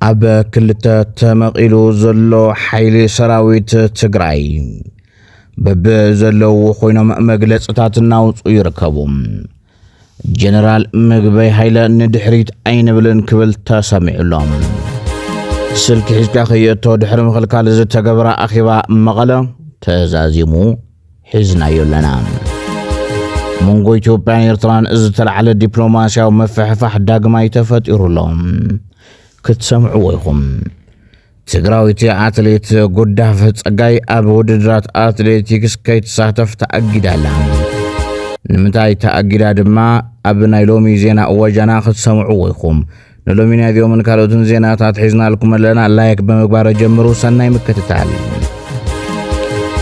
ኣብ ክልተ ተመቂሉ ዘሎ ሓይሊ ሰራዊት ትግራይ በብዘለው ኮይኖም መግለጽታት እናውጹ ይርከቡ። ጀነራል ምግበይ ሃይለ ንድሕሪት ኣይንብልን ክብል ተሰሚዑሎም። ስልኪ ሒዝካ ኸየእቶ ድሕሪ ምኽልካል ዝተገበረ ኣኺባ መቐለ ተዛዚሙ ሒዝናዮ ኣለና። መንጎ ኢትዮጵያን ኤርትራን ዝተለዓለ ዲፕሎማስያዊ መፍሕፋሕ ዳግማይ ተፈጢሩሎም ክትሰምዑ ወይኹም። ትግራዊት ኣትሌት ጉዳፍ ጸጋይ ኣብ ውድድራት ኣትሌቲክስ ከይትሳተፍ ተኣጊዳላ። ንምንታይ ተኣጊዳ ድማ ኣብ ናይ ሎሚ ዜና ወጃና ክትሰምዑ ወይኹም። ንሎሚ ናይዚኦምን ካልኦትን ዜናታት ሒዝናልኩም ኣለና። ላይክ ብምግባር ጀምሩ። ሰናይ ምክትታል።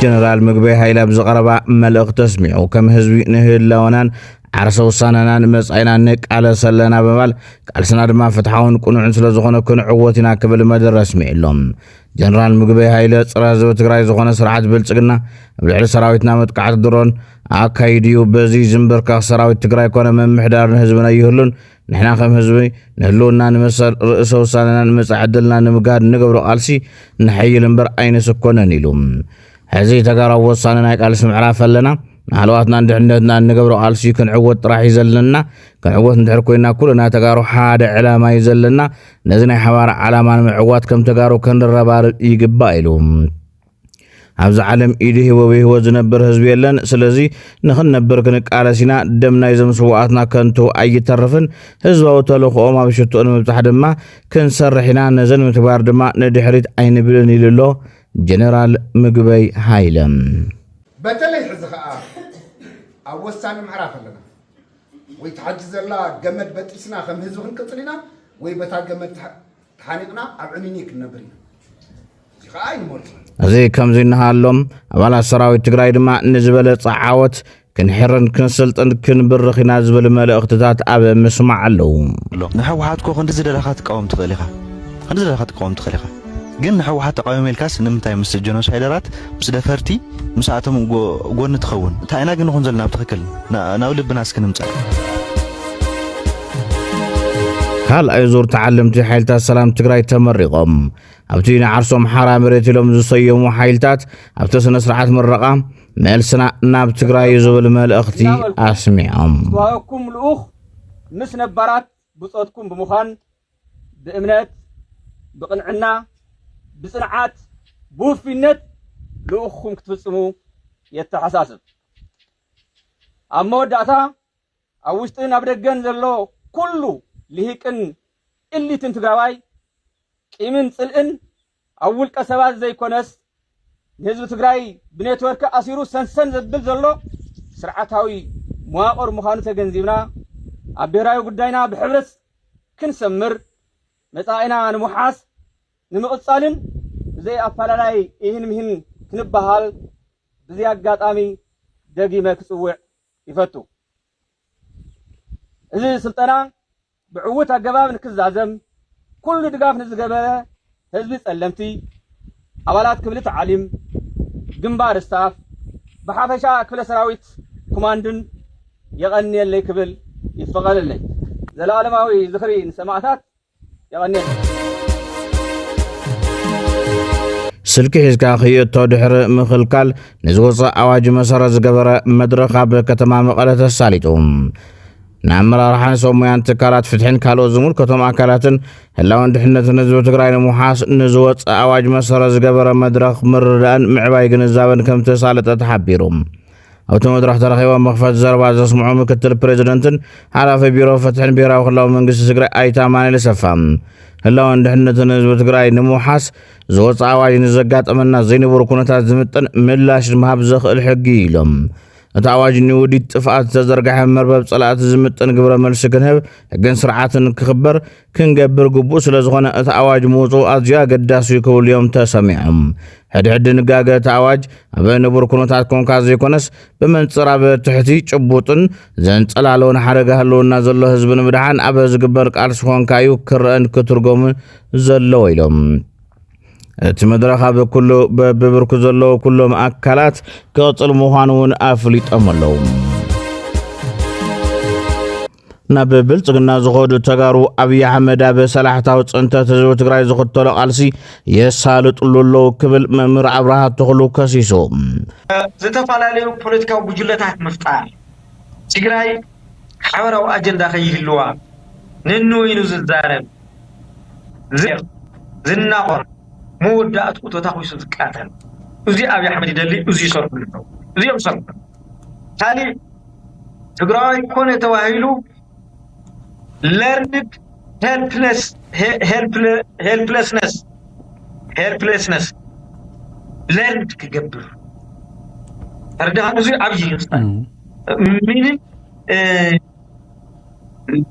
ጀነራል ምግበይ ሃይለ ብዝቐረባ መልእኽቲ ተስሚዑ ከም ህዝቢ ንህላወናን ዓርሰ ውሳነናን መጻኢና ንቃለስ ኣለና በማል ቃልስና ድማ ፍትሓውን ቁኑዕን ስለ ዝኾነ ክንዕወት ኢና ክብል መደረ ኣስሚዑሎም። ጀነራል ምግበይ ሃይለ ፀረ ህዝቢ ትግራይ ዝኾነ ስርዓት ብልጽግና ኣብ ልዕሊ ሰራዊትና መጥቃዕቲ ድሮን ኣካይድዩ በዚ ዝምብርካኽ ሰራዊት ትግራይ ኮነ መምሕዳር ንህዝብና ይህሉን ንሕና ከም ህዝቢ ንህልውና ንመሰል ርእሰ ውሳነናን መጻኢ ዕድልና ንምጋድ ንገብሮ ቃልሲ ንሓይል እምበር ኣይንስኮነን ኢሉ ሕዚ ተጋራዊ ወሳነ ናይ ቃልሲ ምዕራፍ ኣለና። ንሃልዋትና ንድሕነትና ንገብሮ ቃልሲ ክንዕወት ጥራሕ ይዘለና ክንዕወት እንድሕር ኮይና ኩልና ተጋሩ ሓደ ዕላማ ይዘለና ነዚ ናይ ሓባር ዓላማ ንምዕዋት ከም ተጋሩ ክንረባርብ ይግባእ ኢሉ ኣብዚ ዓለም ኢዱ ሂወ ዝነብር ህዝቢ የለን። ስለዚ ንኽንነብር ክንቃለስ ኢና። ደም ናይ ዘምስዋኣትና ከንቱ ኣይተርፍን። ህዝባዊ ተልእኾኦም ኣብ ሽቶኡ ንምብፃሕ ድማ ክንሰርሕ ኢና። ነዘን ምትግባር ድማ ንድሕሪት ኣይንብልን ኢሉሎ ጀነራል ምግበይ ሃይለ። በተለይ ሕዚ ከዓ ኣብ ወሳኒ ምዕራፍ ኣለና ወይ ተሓጂ ዘላ ገመድ በጢስና ከም ህዝቢ ክንቅፅል ኢና ወይ በታ ገመድ ተሓኒቕና ኣብ ዕንኒ ክንነብር ኢና። እዚ ከዓ ይመርፅ እዚ ከምዚ እናሃሎም ኣባላት ሰራዊት ትግራይ ድማ ንዝበለፀ ዓወት ክንሕርን ክንስልጥን ክንብርኽ ኢና ዝብል መልእኽትታት ኣብ ምስማዕ ኣለዉ። ንሕወሓት ኮ ክንዲ ዝደለኻ ትቃወም ትኽእል ኢኻ ግን ንሕወሓት ተቃዋሚ ኢልካስ ንምንታይ ምስ ጀኖሳይደራት ምስ ደፈርቲ ምስኣቶም ጎኒ ትኸውን? እንታይ ኢና ግን ንኹን ዘለና ብትኽክል ናብ ልብና እስክንምፀእ ካልኣይ ዙር ተዓለምቲ ሓይልታት ሰላም ትግራይ ተመሪቖም ኣብቲ ንዓርሶም ሓራ መሬት ኢሎም ዝሰየሙ ሓይልታት ኣብቲ ስነ ስርዓት ምረቓ መልስና ናብ ትግራይ ዝብል መልእኽቲ ኣስሚዖም ተዋኩም ልኡኽ ምስ ነባራት ብፆትኩም ብምዃን ብእምነት ብቕንዕና ብጽንዓት ብውፊነት ልኡኽኩም ክትፍጽሙ የተሓሳስብ ኣብ መወዳእታ ኣብ ውሽጥን ኣብ ደገን ዘሎ ኩሉ ልሂቅን ኢሊትን ትግራዋይ ቂምን ጽልእን ኣብ ውልቀ ሰባት ዘይኮነስ ንህዝቢ ትግራይ ብኔትወርክ ኣሲሩ ሰንሰን ዘብል ዘሎ ስርዓታዊ መዋቕር ምዃኑ ተገንዚብና ኣብ ብሔራዊ ጉዳይና ብሕብረት ክንሰምር መጻኢና ንምሓስ ንምቕጻልን ብዘይ ኣፈላላይ ይህን ምህን ክንበሃል ብዚ ኣጋጣሚ ደጊመ ክጽውዕ ይፈቱ። እዚ ስልጠና ብዕውት ኣገባብ ንክዛዘም ኩሉ ድጋፍ ንዝገበረ ህዝቢ ጸለምቲ ኣባላት ክፍሊ ተዓሊም ግንባር ስታፍ ብሓፈሻ ክፍለ ሰራዊት ኮማንድን የቐኒየለይ ክብል ይፈቐደለይ። ዘለዓለማዊ ዝኽሪ ንሰማዕታት የቐኒየለይ። ስልኪ ሒዝካ ኸየእቶ ድሕሪ ምኽልካል ንዝወፅእ ኣዋጅ መሰረት ዝገበረ መድረኽ ኣብ ከተማ መቐለ ተሳሊጡ ንኣመራርሓን ሰሙያን ትካላት ፍትሕን ካልኦት ዝምልከቶም ኣካላትን ህላውን ድሕነትን ህዝቢ ትግራይ ንምሓስ ንዝወፅእ ኣዋጅ መሰረት ዝገበረ መድረኽ ምርዳእን ምዕባይ ግንዛበን ከም ተሳለጠ ተሓቢሩ። ኣብቲ መድረኽ ተረኺቦም መኽፈት ዘረባ ዘስምዑ ምክትል ፕሬዚደንትን ሓላፊ ቢሮ ፍትሕን ብሄራዊ ክልላዊ መንግስቲ ትግራይ ኣይተ ኣማኑኤል ሰፋ ህላውን ድሕነትን ህዝቢ ትግራይ ንምሓስ ዝወፅእ ኣዋጅ ንዘጋጠመና ዘይነበሩ ኩነታት ዝምጥን ምላሽ ንምሃብ ዘኽእል ሕጊ ኢሎም እቲ ኣዋጅ ንውዲት ጥፍኣት ተዘርጋሐ መርበብ ጸላእቲ ዝምጥን ግብረ መልሲ ክንህብ ሕግን ስርዓትን ክኽበር ክንገብር ግቡእ ስለ ዝኾነ እቲ ኣዋጅ ምውፁእ ኣዝዩ ኣገዳሲ ክብሉ እዮም ተሰሚዖም። ሕድሕድ ንጋገ እቲ ኣዋጅ ኣብ ንቡር ኩነታት ኮንካ ዘይኮነስ ብመንፅር ኣብ ትሕቲ ጭቡጥን ዘንጸላለውን ሓደጋ ህልውና ዘሎ ህዝቢ ንምድሓን ኣብ ዝግበር ቃልሲ ኮንካ እዩ ክርአን ክትርጎምን ዘለዎ ኢሎም እቲ መድረኽ ኣብ ኩሉ በብብርኩ ዘለዎ ኩሎም ኣካላት ክቕፅል ምዃኑ እውን ኣፍሊጦም ኣለዉ። ናብ ብልጽግና ዝኸዱ ተጋሩ ኣብይ ኣሕመድ ኣብ ሰላሕታዊ ጽንተት ህዝቢ ትግራይ ዝኽተሎ ቃልሲ የሳልጡሉ ኣለዉ ክብል መምህር ኣብርሃ ተኽሉ ከሲሱ ዝተፈላለዩ ፖለቲካዊ ጉጅለታት ምፍጣር ትግራይ ሓበራዊ ኣጀንዳ ከይህልዋ ንንወይኑ ዝዛረብ ዝናቆር መወዳእቱ ተታኺሱ ዝቃተል እዚ ኣብይ ኣሕመድ ይደሊ እዚ ይሰርሑሉ ነው እዚኦም ሰርሑ ታሊ ትግራይ ኮነ ተዋሂሉ learned helplessness learned كجبر أردها نزوي عبجي يستان مين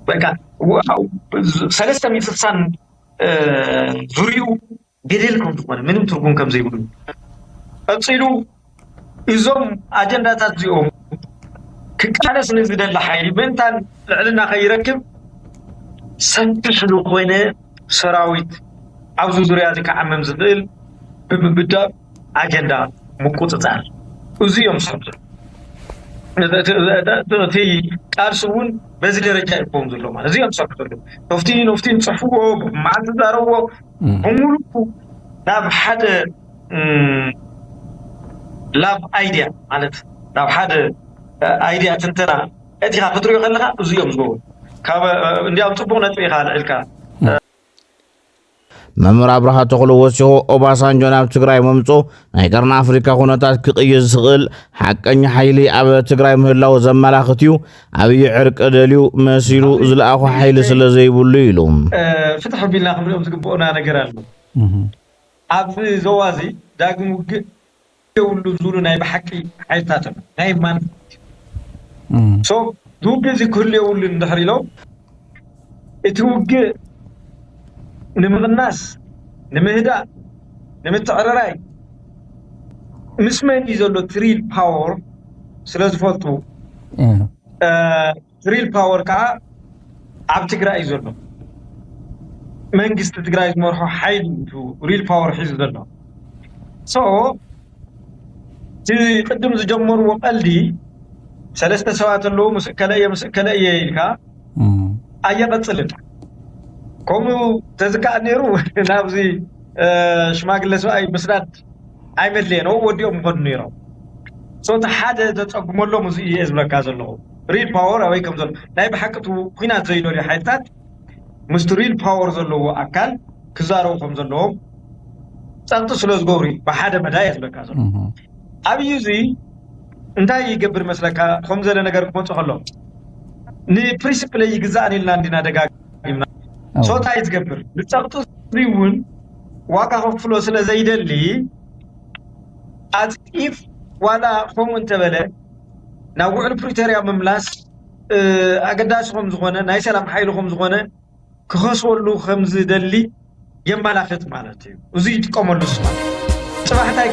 بقى سلسة من سلسان زوريو جديلكم تقول منهم تركون كم زي يقولون أتصيروا إزوم أجندة تزيوم كأناس نزيد اللحيل بنتان لعلنا خيركب سنتشلو خوينة سراويت عاوزو زرياتك عمم زدل ببدا أجندا مقوطتان وزيهم صبر تي قارسون بزي درجة يقوم زلو مالا زيهم صبر نفتين صحفوه مع تداروه همولكو لاب حد لاب ايديا مالت لاب حد ايديا تنتنا اتيها فترو يغلقها وزيهم زلو እንዲያው ጥቡቅ ነጥብ ይኻልልካ መምህር ኣብርሃ ተኽሉ ወሲኹ ኦባሳንጆ ናብ ትግራይ መምጾ ናይ ቀርኒ ኣፍሪካ ኩነታት ክቕይር ዝኽእል ሓቀኛ ሓይሊ ኣብ ትግራይ ምህላው ዘመላኽት እዩ ኣብይ ዕርቂ ደልዩ መሲሉ ዝለኣኹ ሓይሊ ስለ ዘይብሉ ኢሉ ፍትሕ ቢልና ክንሪኦም ዝግብኦና ነገር ኣሎ ኣብ ዞባዚ ዳግም ውግእ የብሉ ዝብሉ ናይ ብሓቂ ሓይልታት ናይ ማን ሶ دوجي زي كل يوم ندحر له اتوجي نمغناس نمهدا نمتعرراي مسمين يزولو تريل باور سلاز فولتو تريل باور كا عب تقرأ يزولو منجست تقرأ يزمرحو حيل ريل باور حيز دلو سو تي قدم زجمر وقلدي سلسة سوات اللو مسكلية إلكا أي قتلت كومو تزكى نيرو نابزي شماغل سواي مسرات أي مدلينو وديو مقود نيرو صوت حادة تتقوم اللو مزي يزبلا كاز اللو ريل باور أوي كمزل لاي بحكتو قينات زينو لي حيثات مستريل باور زلو أكال كزارو كمزلو سانتو سلوز غوري بحادة مدى يزبلا كاز اللو أبي يزي እንታይ ይገብር መስለካ ከም ዘለ ነገር ቆንጾ ኸሎ ንፕሪንሲፕል ይግዛን ኢልና እንዲና ደጋግምና ሶታ ይዝገብር ልጸቅጡ ሪውን ዋጋ ከፍሎ ስለ ዘይደሊ አጽኢፍ ዋላ ፎም እንተበለ ናብ ውዕል ፕሪቶሪያ መምላስ ኣገዳሲ ከም ዝኾነ ናይ ሰላም ሓይሉ ከም ዝኾነ ክኸስወሉ ከም ዝደሊ የማላኽት ማለት እዩ እዚ ይጥቀመሉ ጽባሕታይ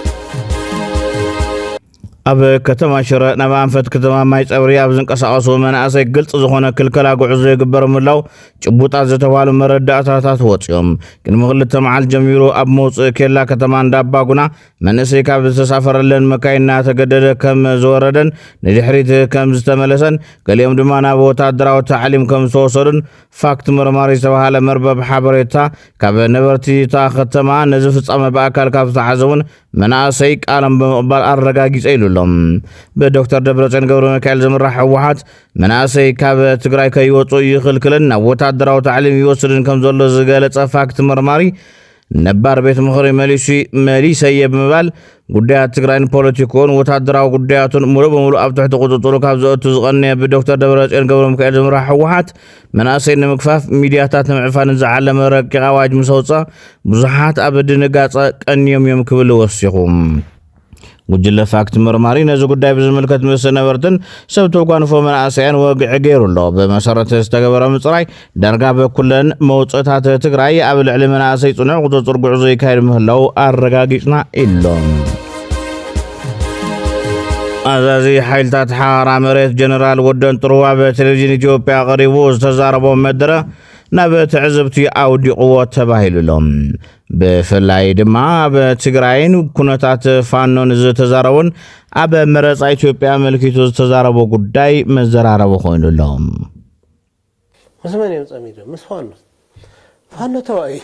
ኣብ ከተማ ሽረ ናብ ኣንፈት ከተማ ማይ ጸብሪ ኣብ ዝንቀሳቐሱ መናእሰይ ግልጽ ዝኾነ ክልከላ ጉዕዞ ይግበር ምላው ጭቡጣት ዝተባሃሉ መረዳእታታት ወፂኦም ቅድሚ ክልተ መዓልቲ ጀሚሩ ኣብ መውፅእ ኬላ ከተማ እንዳባጉና መንእሰይ ካብ ዝተሳፈረለን መካይና ተገደደ ከም ዝወረደን ንድሕሪት ከም ዝተመለሰን ገሊኦም ድማ ናብ ወታደራዊ ታዕሊም ከም ዝተወሰዱን ፋክት ምርማሪ ዝተባሃለ መርበብ ሓበሬታ ካብ ነበርቲ እታ ከተማ ነዚ ፍጻመ ብኣካል ካብ ዝተሓዘውን መናእሰይ ቃለም ብምቕባል ኣረጋጊጸ ኢሉሎም ብዶክተር ደብረጽዮን ገብረ ሚካኤል ዝምራሕ ህወሓት መናእሰይ ካብ ትግራይ ከይወፁ ይኽልክልን ናብ ወታደራዊ ታዕሊም ይወስድን ከም ዘሎ ዝገለጸ ፋክት መርማሪ ነባር ቤት ምኽሪ መሊሰየ ብምባል ጉዳያት ትግራይን ፖለቲኮን ወታደራዊ ጉዳያቱን ሙሉእ በሙሉእ ኣብ ትሕቲ ቁፅጥሩ ካብ ዘእቱ ዝቐነየ ብዶክተር ደብረጽዮን ገብረ ሚካኤል ዝምራሕ ህወሓት መናእሰይ ንምክፋፍ ሚድያታት ንምዕፋንን ዝዓለመ ረቂቕ ኣዋጅ ምስ ወፅአ ብዙሓት ኣብ ድንጋጸ ቀንዮም እዮም ክብል ወሲኹ ጉጅለ ፋክት መርማሪ ነዚ ጉዳይ ብዝምልከት ምስ ነበርትን ሰብ ተጓንፎ መናእሰያን ወግዒ ገይሩሎ ብመሰረት ዝተገበረ ምፅራይ ዳርጋ በኩለን መውፅእታት ትግራይ ኣብ ልዕሊ መናእሰይ ጽኑዕ ቁፅጥር ጉዕዞ ይካየድ ምህላው ኣረጋጊፅና ኢሎም ኣዛዚ ሓይልታት ሓራ መሬት ጀነራል ወደን ጥሩዋ በቴሌቪዥን ኢትዮጵያ ቀሪቡ ዝተዛረቦ መደረ ናብ ትዕዝብቲ ኣውዲቕዎ ተባሂሉሎም ብፍላይ ድማ ኣብ ትግራይን ኩነታት ፋኖን ዝተዛረቡን ኣብ መረፃ ኢትዮጵያ መልኪቱ ዝተዛረቦ ጉዳይ መዘራረቡ ኮይኑሎም مسمن يمصمي ده مس فانو تواي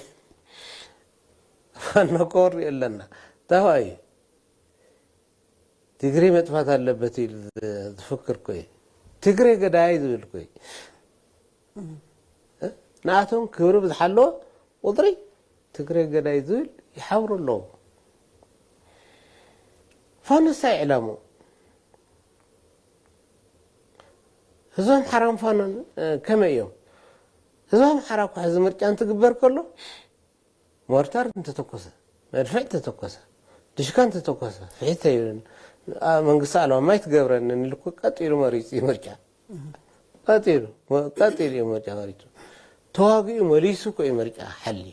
فانو كور يلنا تواي تجري مطفات አለበት تفكر كوي تجري قداي ذل كوي ناتهم كبر بزحلو وضري تجري قداي ذل يحاور له فانو سيعلموا هزوم حرام فانو كم يوم هزوم حرام حز مرجع انت تكبر كله مورتار انت تتكوسه مدفع تتكوسه دشكان تتكوسه فيته መንግስት አለው ማይትገብረን እንልኩ ቀጥይሉ መሪጽ ይመርጫ ቀጥይሉ ይመርጫ መሪጽ ተዋጊ መሪሱ ኮ ይመርጫ ሐሊ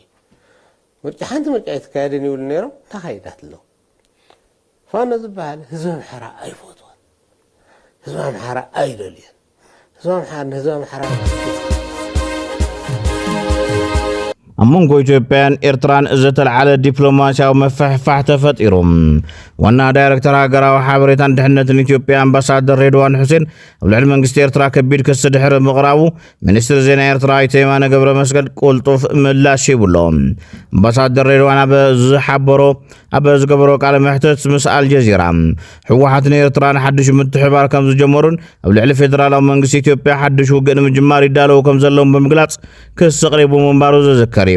ምርጫ አንተ ምርጫ የተካሄደን ይውል ነረው ተካሂዳት ነው ፋና ዝባል ህዝብ ምሕራ አይፎቷል ህዝብ ምሕራ አይደልየን ህዝብ ምሕራ أمونغو إثيوبيان إرتران زتلعلى دبلوماسياو مفحفح تفطيروم وانا دايركتور هاغراو حابريتان دحنت إثيوبيا أمباسادر رضوان حسين ولعل منغست إرترا كبير كس دحر مقراو منستر زينا إرترا يتيمان قبر مسجد قلطف ملاش يبلوم أمباسادر رضوان أبزحبرو أبزقبرو قال محتت مسأل الجزيرة حوحتنا إرتران حدش متحبار كم زجمرون ولعل فيدرال منغست إثيوبيا حدش وقن مجمار يدالو كم زلهم بمقلاص كس قريبو منبارو زذكر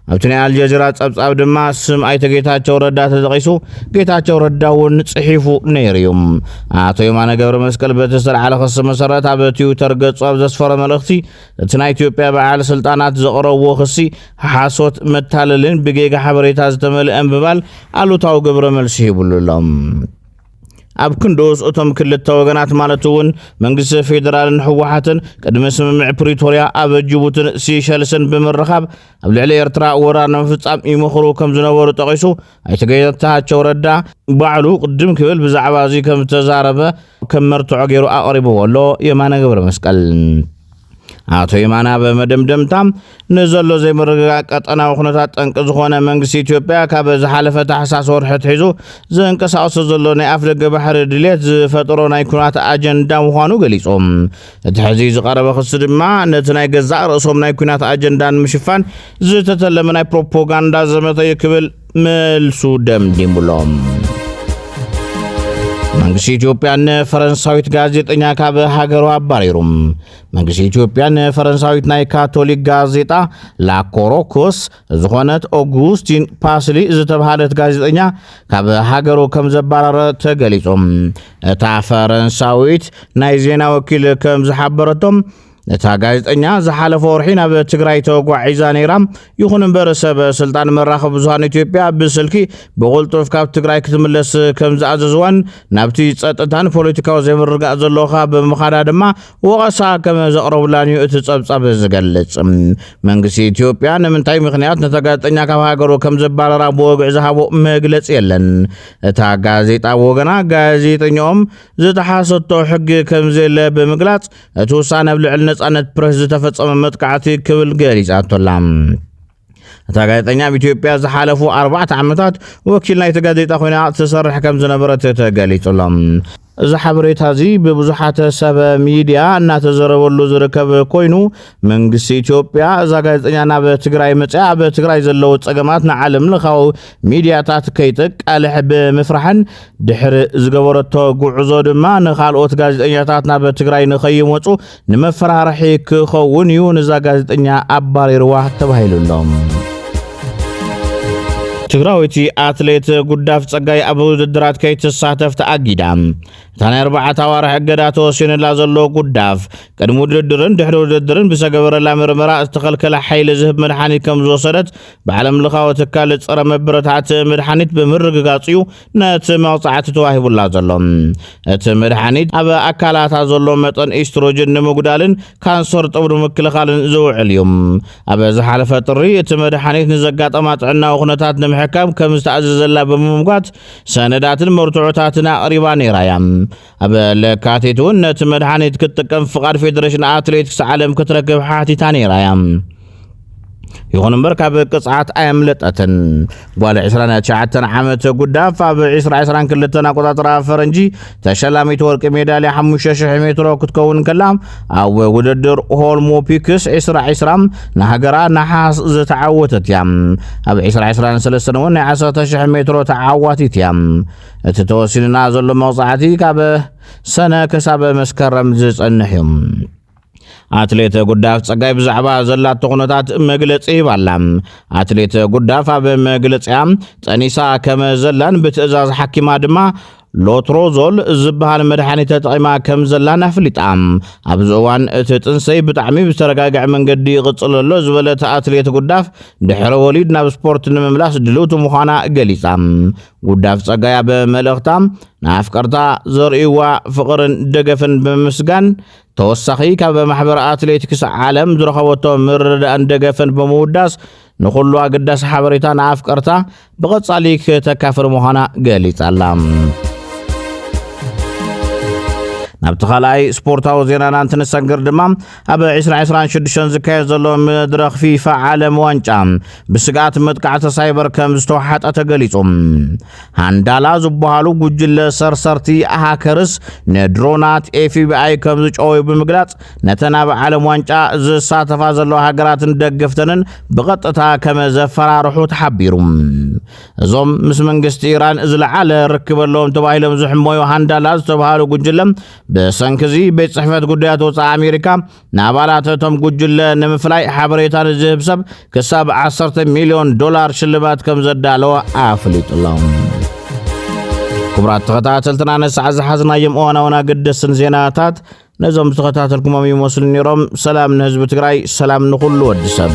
أبتني الجزيرة أبصاب دما سم أي تجيتها ردا تدقيسو جيتها ردا ونصحيفو نيريوم أعطيهم أنا قبر مسكال بتسر على خص مسارات عبتيو ترقص أبز أسفر ملختي تنا إثيوبيا بعلى سلطانات زقرا وخصي حاسوت متحللين بجيجا حبريتها زتمل أنبال على تاو قبر ملشي بلولهم أب كندوز أتم كل التوجنات مالتون منجس فيدرال حوحاتن قدم سمع بريتوريا أب جبوتن سيشلسن بمرخاب قبل عليه يرترا ورانا فتام يمخرو كم زنور تقيسو أي تجيتها تشوردا بعلو قدم كبل بزعبازي كم تزاربه كم مرتع غيرو أقربه والله يمانا قبر مسكال አቶ የማና በመደምደምታም ነዘሎ ዘይመረጋጋት ቀጠናዊ ኩነታት ጠንቅ ዝኾነ መንግስቲ ኢትዮጵያ ካብ ዝሓለፈ ታሕሳስ ወርሒ ሒዙ ዘንቀሳቅስ ዘሎ ናይ ኣፍደገ ባሕሪ ድሌት ዝፈጥሮ ናይ ኩናት ኣጀንዳ ምዃኑ ገሊጾም እቲ ሕዚ ዝቐረበ ክስ ድማ ነቲ ናይ ገዛእ ርእሶም ናይ ኩናት ኣጀንዳ ንምሽፋን ዝተተለመ ናይ ፕሮፓጋንዳ ዘመተ ይክብል መልሱ ደምዲሙሎም መንግስቲ ኢትዮጵያ ፈረንሳዊት ጋዜጠኛ ካብ ሃገሩ አባሪሩም መንግስቲ ኢትዮጵያ ፈረንሳዊት ናይ ካቶሊክ ጋዜጣ ላኮሮኮስ ዝኾነት ኦጉስቲን ፓስሊ ዝተባሃለት ጋዜጠኛ ካብ ሃገሩ ከም ዘባረረ ተገሊጾም እታ ፈረንሳዊት ናይ ዜና ወኪል ከም ዝሓበረቶም እታ ጋዜጠኛ ዝሓለፈ ወርሒ ናብ ትግራይ ተጓዒዛ ነይራ ይኹን እምበር ሰብ ስልጣን መራኸቢ ብዙሃን ኢትዮጵያ ብስልኪ ብቁልጡፍ ካብ ትግራይ ክትምለስ ከም ዝኣዘዝዋን ናብቲ ጸጥታን ፖለቲካዊ ዘይምርጋእ ዘለኻ ብምኻዳ ድማ ወቐሳ ከም ዘቕረቡላን እዩ እቲ ጸብጻብ ዝገልጽ መንግስቲ ኢትዮጵያ ንምንታይ ምኽንያት ነታ ጋዜጠኛ ካብ ሃገሩ ከም ዘባረራ ብወግዕ ዝሃቦ መግለጺ የለን እታ ጋዜጣ ወገና ጋዜጠኛኦም ዝተሓሰቶ ሕጊ ከም ዘለ ብምግላጽ እቲ ውሳነ ብልዕል ነጻነት ፕሬስ ዝተፈጸመ መጥቃዕቲ ክብል ገሊጻቶላም እታ ጋዜጠኛ በኢትዮጵያ ዝሓለፉ 4 ዓመታት ወኪል ናይቲ ጋዜጣ ኮይና ትሰርሕ ከም ዝነበረት ተገሊጹሎም እዚ ሓበሬታ እዚ ብብዙሓት ሰብ ሚድያ እናተዘረበሉ ዝርከብ ኮይኑ መንግስቲ ኢትዮጵያ እዛ ጋዜጠኛ ናብ ትግራይ መጽያ ኣብ ትግራይ ዘለዉ ጸገማት ንዓለም ለኻዊ ሚድያታት ከይጠቃልሕ ብምፍራሕን ድሕሪ ዝገበረቶ ጉዕዞ ድማ ንኻልኦት ጋዜጠኛታት ናብ ትግራይ ንኸይመጹ ንመፈራርሒ ክኸውን እዩ ንዛ ጋዜጠኛ ኣባሪርዋ ተባሂሉሎም ትግራዊቲ አትሌት ጉዳፍ ጸጋይ ኣብ ውድድራት ከይትሳተፍ ተኣጊዳ ታና 4 ኣዋርሕ እገዳ ተወሲኑላ ዘሎ ጉዳፍ ቅድሚ ውድድርን ድሕሪ ውድድርን ብሰገበረላ ምርመራ ዝተኸልከለ ሓይሊ ዝህብ መድሓኒት ከም ዝወሰደት ብዓለም ለኻዊ ትካል ፀረ መበረታዕቲ መድሓኒት ብምርግጋጽ እዩ ነቲ መቕጻዕቲ ተዋሂቡላ ዘሎ እቲ መድሓኒት ኣብ ኣካላታ ዘሎ መጠን ኤስትሮጅን ንምጉዳልን ካንሰር ጥብሪ ምክልኻልን ዝውዕል እዩ ኣብ ዝሓለፈ ጥሪ እቲ መድሓኒት ንዘጋጠማ ጥዕናዊ ኩነታት ንምሕካም ከም ዝተኣዘዘላ ብምምጓት ሰነዳትን መርትዖታትን ኣቕሪባ ነይራያ ኣብ ለካቲት እውን ነቲ መድሓኒት ክትጥቀም ፍቃድ ፌደሬሽን ኣትሌቲክስ ዓለም ክትረክብ ሓቲታ ነይራያ ይኹን እምበር ካብ ቅጽዓት ኣየምለጠትን ጓል 29 ዓመት ጉዳፍ ኣብ 2022 ኣቆጣጥራ ፈረንጂ ተሸላሚት ወርቂ ሜዳልያ 5000 ሜትሮ ክትከውን ከላ ኣብ ውድድር ኦሎምፒክስ 2020 ንሃገራ ናሓስ ዝተዓወተት እያ ኣብ 2023 እውን 10000 ሜትሮ ተዓዋቲት እያ እቲ ተወሲንና ዘሎ መውጻዕቲ ካብ ሰነ ክሳብ መስከረም ዝጸንሕ እዩ አትሌት ጉዳፍ ጸጋይ ብዛዕባ ዘላት ኩነታት መግለጺ ይባላ አትሌት ጉዳፍ ኣብ መግለጺያ ጸኒሳ ከመ ዘላን ብትእዛዝ ሐኪማ ድማ ሎትሮዞል ዝበሃል መድኃኒት ተጠቂማ ከም ዘላን ኣፍሊጣ ኣብዚ እዋን እቲ ጥንሰይ ብጣዕሚ ብተረጋግዐ መንገዲ ይቕጽለሎ ዝበለት አትሌት ጉዳፍ ድሕሪ ወሊድ ናብ ስፖርት ንምምላስ ድልውቲ ምዃና ገሊጻ ጉዳፍ ጸጋይ ኣብ መልእኽታ ንኣፍቀርታ ዘርእይዋ ፍቕርን ደገፍን ብምስጋን ተወሳኺ ካብ ማሕበር አትሌቲክስ ዓለም ዝረኸበቶ ምርድዳእን ደገፍን ብምውዳስ ንኹሉ ኣገዳሲ ሓበሬታ ንኣፍቀርታ ብቐጻሊ ከተካፍል ምዃና ገሊጻላ ናብ ተኻላይ ስፖርታዊ ዜናና እንትንሰንግር ድማ ኣብ 2026 ዝካየድ ዘሎ መድረኽ ፊፋ ዓለም ዋንጫ ብስጋት መጥቃዕቲ ሳይበር ከም ዝተዋሓጠ ተገሊጹ ሃንዳላ ዝበሃሉ ጉጅለ ሰርሰርቲ ሃከርስ ንድሮናት ኤፍቢአይ ከም ዝጨወዩ ብምግላጽ ነተን ኣብ ዓለም ዋንጫ ዝሳተፋ ዘለዋ ሃገራትን ደገፍተንን ብቐጥታ ከም ዘፈራርሑ ተሓቢሩ እዞም ምስ መንግስቲ ኢራን ዝለዓለ ርክበሎም ተባሂሎም ዝሕመዩ ሃንዳላ ዝተባሃሉ ጉጅለ በሰንክዚ ቤት ጽሕፈት ጉዳያት ወፃኢ ኣሜሪካ ንኣባላቶም ጉጅለ ንምፍላይ ሓበሬታን ዝህብ ሰብ ክሳብ $10 ሚልዮን ሽልማት ከም ዘዳለወ ኣፍሊጡሎም ክቡራት ተኸታተልትና ነሰዓት ዝሓዝናዮም እዋናውን ኣገደስትን ዜናታት ነዞም ዝተኸታተልኩሞም ይመስሉ ነይሮም ሰላም ንህዝቢ ትግራይ ሰላም ንኹሉ ወዲ ሰብ